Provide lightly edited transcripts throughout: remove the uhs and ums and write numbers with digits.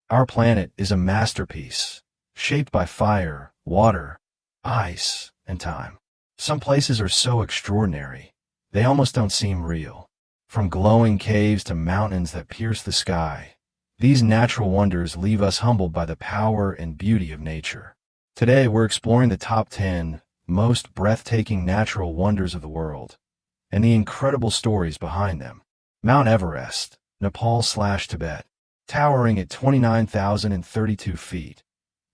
Our planet is a masterpiece, shaped by fire, water, ice, and time. Some places are so extraordinary, they almost don't seem real. From glowing caves to mountains that pierce the sky, these natural wonders leave us humbled by the power and beauty of nature. Today, we're exploring the top 10 most breathtaking natural wonders of the world, and the incredible stories behind them. Mount Everest, Nepal/Tibet. Towering at 29,032 feet,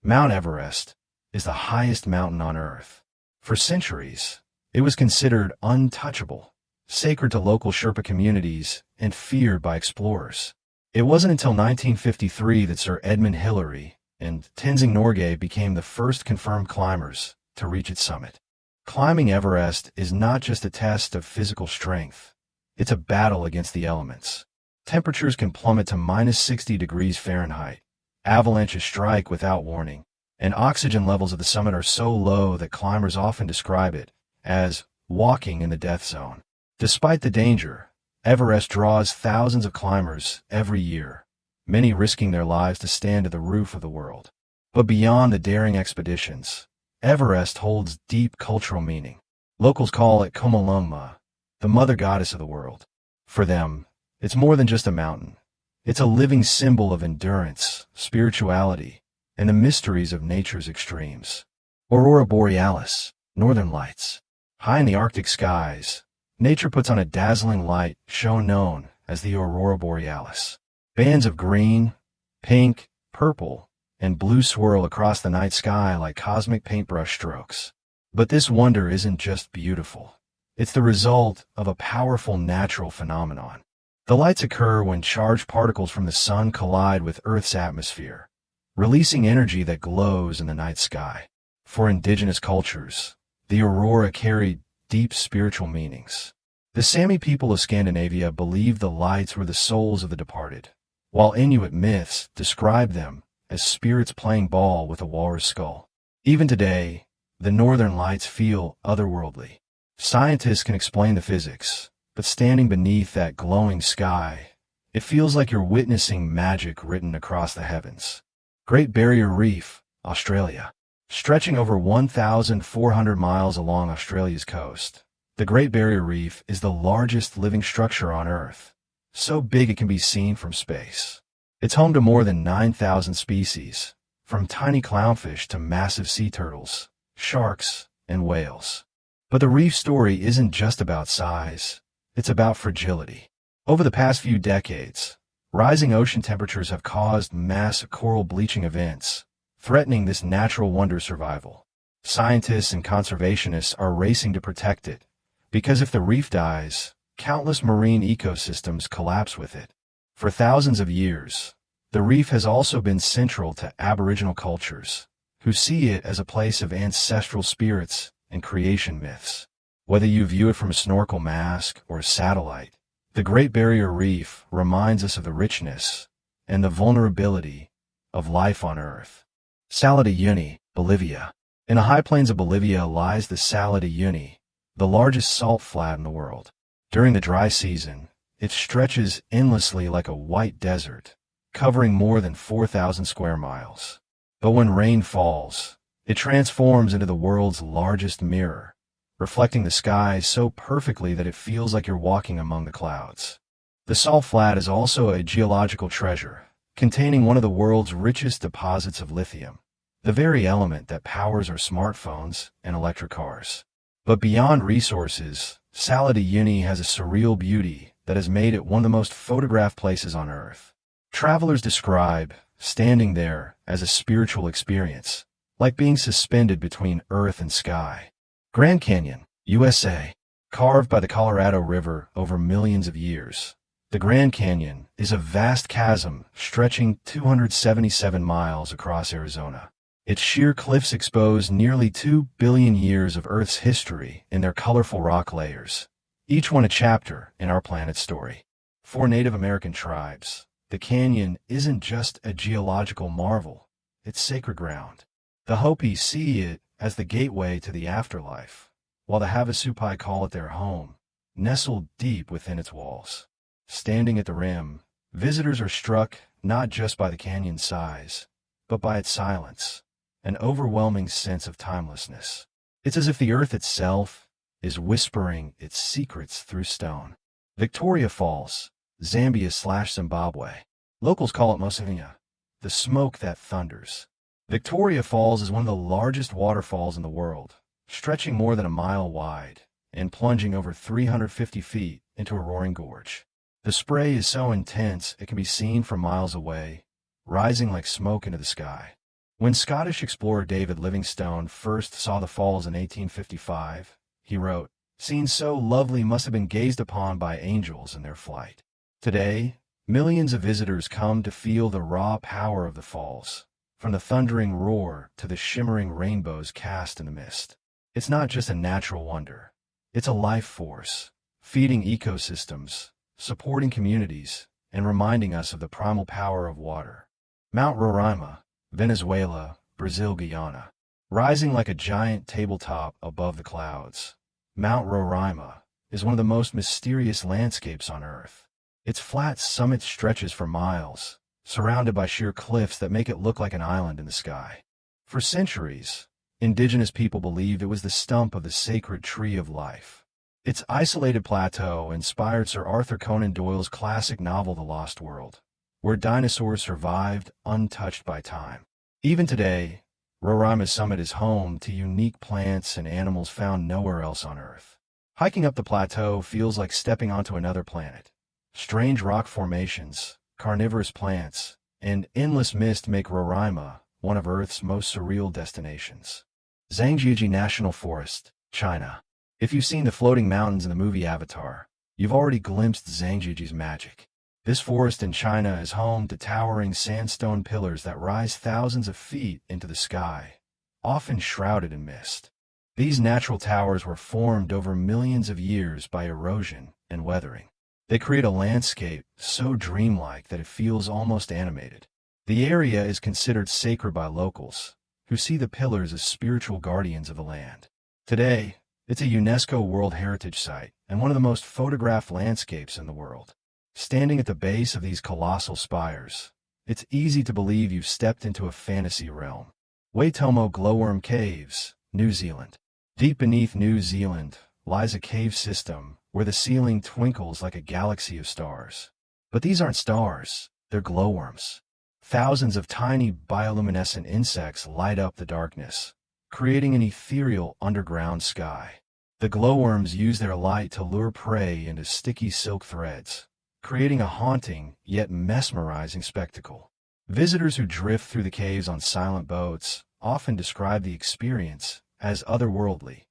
Mount Everest is the highest mountain on Earth. For centuries, it was considered untouchable, sacred to local Sherpa communities, and feared by explorers. It wasn't until 1953 that Sir Edmund Hillary and Tenzing Norgay became the first confirmed climbers to reach its summit. Climbing Everest is not just a test of physical strength, it's a battle against the elements. Temperatures can plummet to -60 degrees Fahrenheit, avalanches strike without warning, and oxygen levels at the summit are so low that climbers often describe it as walking in the death zone. Despite the danger, Everest draws thousands of climbers every year, many risking their lives to stand at the roof of the world. But beyond the daring expeditions, Everest holds deep cultural meaning. Locals call it Komolungma, the mother goddess of the world. For them, it's more than just a mountain. It's a living symbol of endurance, spirituality, and the mysteries of nature's extremes. Aurora Borealis, Northern Lights. High in the Arctic skies, nature puts on a dazzling light show known as the Aurora Borealis. Bands of green, pink, purple, and blue swirl across the night sky like cosmic paintbrush strokes. But this wonder isn't just beautiful. It's the result of a powerful natural phenomenon. The lights occur when charged particles from the sun collide with Earth's atmosphere, releasing energy that glows in the night sky. For indigenous cultures, the aurora carried deep spiritual meanings. The Sami people of Scandinavia believed the lights were the souls of the departed, while Inuit myths describe them as spirits playing ball with a walrus skull. Even today, the northern lights feel otherworldly. Scientists can explain the physics, but standing beneath that glowing sky, it feels like you're witnessing magic written across the heavens. Great Barrier Reef, Australia. Stretching over 1,400 miles along Australia's coast, the Great Barrier Reef is the largest living structure on Earth, so big it can be seen from space. It's home to more than 9,000 species, from tiny clownfish to massive sea turtles, sharks, and whales. But the reef story isn't just about size. It's about fragility. Over the past few decades, rising ocean temperatures have caused mass coral bleaching events, threatening this natural wonder's survival. Scientists and conservationists are racing to protect it, because if the reef dies, countless marine ecosystems collapse with it. For thousands of years, the reef has also been central to Aboriginal cultures, who see it as a place of ancestral spirits and creation myths. Whether you view it from a snorkel mask or a satellite, the Great Barrier Reef reminds us of the richness and the vulnerability of life on Earth. Salar de Uyuni, Bolivia. In the high plains of Bolivia lies the Salar de Uyuni, the largest salt flat in the world. During the dry season, it stretches endlessly like a white desert, covering more than 4,000 square miles. But when rain falls, it transforms into the world's largest mirror, reflecting the sky so perfectly that it feels like you're walking among the clouds. The salt flat is also a geological treasure, containing one of the world's richest deposits of lithium, the very element that powers our smartphones and electric cars. But beyond resources, Salar de Uyuni has a surreal beauty that has made it one of the most photographed places on Earth. Travelers describe standing there as a spiritual experience, like being suspended between Earth and sky. Grand Canyon, USA. Carved by the Colorado River over millions of years, the Grand Canyon is a vast chasm stretching 277 miles across Arizona. Its sheer cliffs expose nearly 2 billion years of Earth's history in their colorful rock layers, each one a chapter in our planet's story. For Native American tribes, the canyon isn't just a geological marvel, it's sacred ground. The Hopi see it as the gateway to the afterlife, while the Havasupai call it their home, nestled deep within its walls. Standing at the rim, visitors are struck not just by the canyon's size, but by its silence, an overwhelming sense of timelessness. It's as if the earth itself is whispering its secrets through stone. Victoria Falls, Zambia/Zimbabwe. Locals call it Mosivina, the smoke that thunders. Victoria Falls is one of the largest waterfalls in the world, stretching more than a mile wide and plunging over 350 feet into a roaring gorge. The spray is so intense it can be seen from miles away, rising like smoke into the sky. When Scottish explorer David Livingstone first saw the falls in 1855, he wrote, "Scenes so lovely must have been gazed upon by angels in their flight." Today, millions of visitors come to feel the raw power of the falls, from the thundering roar to the shimmering rainbows cast in the mist. It's not just a natural wonder. It's a life force, feeding ecosystems, supporting communities, and reminding us of the primal power of water. Mount Roraima, Venezuela, Brazil, Guyana. Rising like a giant tabletop above the clouds, Mount Roraima is one of the most mysterious landscapes on Earth. Its flat summit stretches for miles, surrounded by sheer cliffs that make it look like an island in the sky. For centuries, indigenous people believed it was the stump of the sacred tree of life. Its isolated plateau inspired Sir Arthur Conan Doyle's classic novel The Lost World, where dinosaurs survived untouched by time. Even today, Roraima's summit is home to unique plants and animals found nowhere else on Earth. Hiking up the plateau feels like stepping onto another planet. Strange rock formations, carnivorous plants, and endless mist make Roraima one of Earth's most surreal destinations. Zhangjiajie National Forest, China. If you've seen the floating mountains in the movie Avatar, you've already glimpsed Zhangjiajie's magic. This forest in China is home to towering sandstone pillars that rise thousands of feet into the sky, often shrouded in mist. These natural towers were formed over millions of years by erosion and weathering. They create a landscape so dreamlike that it feels almost animated. The area is considered sacred by locals, who see the pillars as spiritual guardians of the land. Today, it's a UNESCO World Heritage Site and one of the most photographed landscapes in the world. Standing at the base of these colossal spires, it's easy to believe you've stepped into a fantasy realm. Waitomo Glowworm Caves, New Zealand. Deep beneath New Zealand lies a cave system where the ceiling twinkles like a galaxy of stars. But these aren't stars, they're glowworms. Thousands of tiny bioluminescent insects light up the darkness, creating an ethereal underground sky. The glowworms use their light to lure prey into sticky silk threads, creating a haunting yet mesmerizing spectacle. Visitors who drift through the caves on silent boats often describe the experience as otherworldly,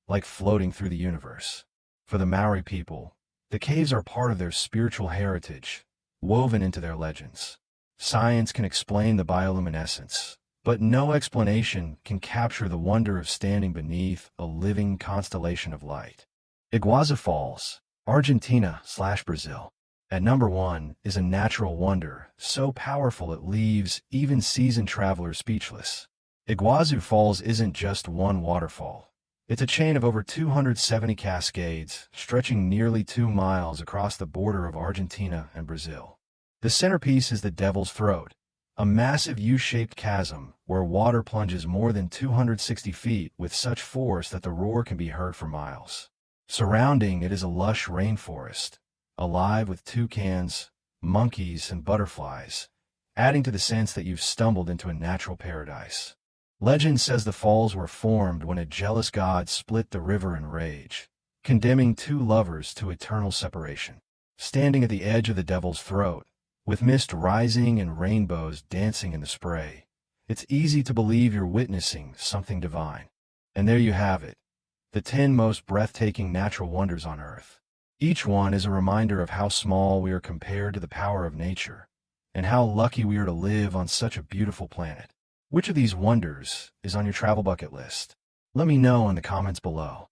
like floating through the universe. For the Maori people, the caves are part of their spiritual heritage, woven into their legends. Science can explain the bioluminescence, but no explanation can capture the wonder of standing beneath a living constellation of light. Iguazu Falls, Argentina/Brazil. At number 1 is a natural wonder so powerful it leaves even seasoned travelers speechless. Iguazu Falls isn't just one waterfall. It's a chain of over 270 cascades stretching nearly 2 miles across the border of Argentina and Brazil. The centerpiece is the Devil's Throat, a massive U-shaped chasm where water plunges more than 260 feet with such force that the roar can be heard for miles. Surrounding it is a lush rainforest, alive with toucans, monkeys, and butterflies, adding to the sense that you've stumbled into a natural paradise. Legend says the falls were formed when a jealous god split the river in rage, condemning 2 lovers to eternal separation. Standing at the edge of the Devil's Throat, with mist rising and rainbows dancing in the spray, it's easy to believe you're witnessing something divine. And there you have it, the 10 most breathtaking natural wonders on Earth. Each one is a reminder of how small we are compared to the power of nature, and how lucky we are to live on such a beautiful planet. Which of these wonders is on your travel bucket list? Let me know in the comments below.